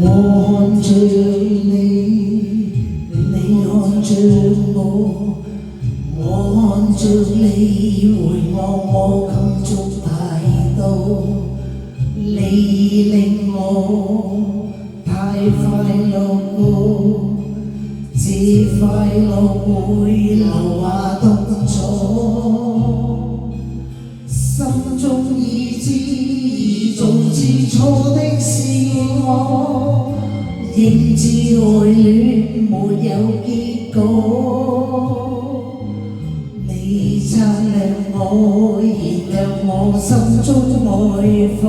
我看着你，你看着我，我看着你回望我感觸太多，你令我太快樂過，這快樂會留下痛楚，心中已知已做知錯的是我，應知愛戀沒有結果，你擦亮我，燃亮我心中愛火，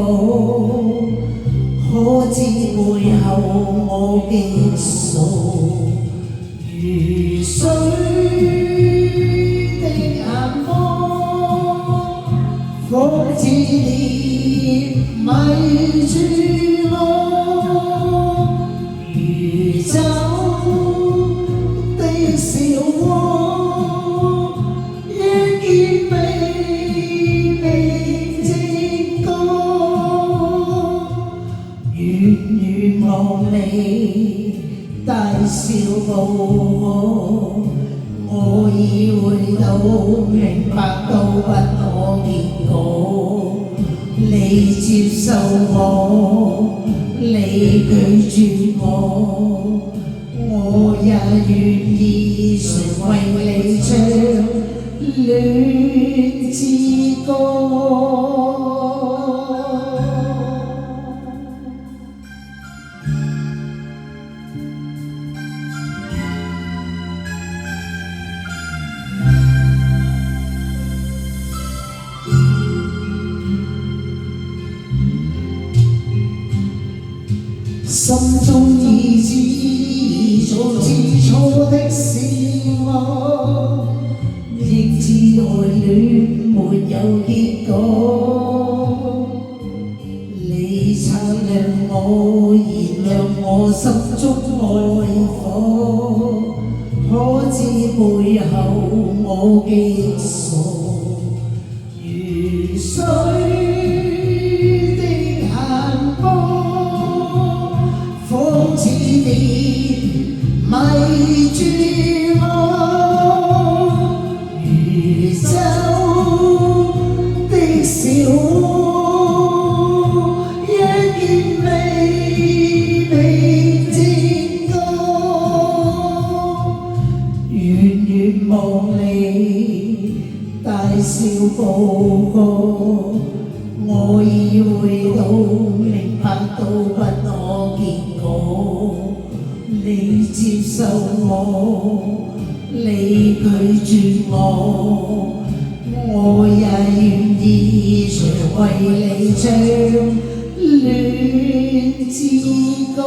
可知背後我極傻，如水的眼光，仿似你迷住我，如酒的笑窩，一見美美正歌，遠遠望你大笑步我已會到明白到不可結果，你接受我，你拒絕我，我也願意常為你唱戀之歌。心中已知已做知錯的是我，應知愛戀沒有結果，你擦亮我，燃亮我心中愛火，可知背後我極傻，如水仿似你迷住我，如酒的笑窩，一見美美正歌，遠遠望你大笑步過，我已會到明白到不可結果，你接受我，你拒絕我，我也願意常為你唱戀之歌。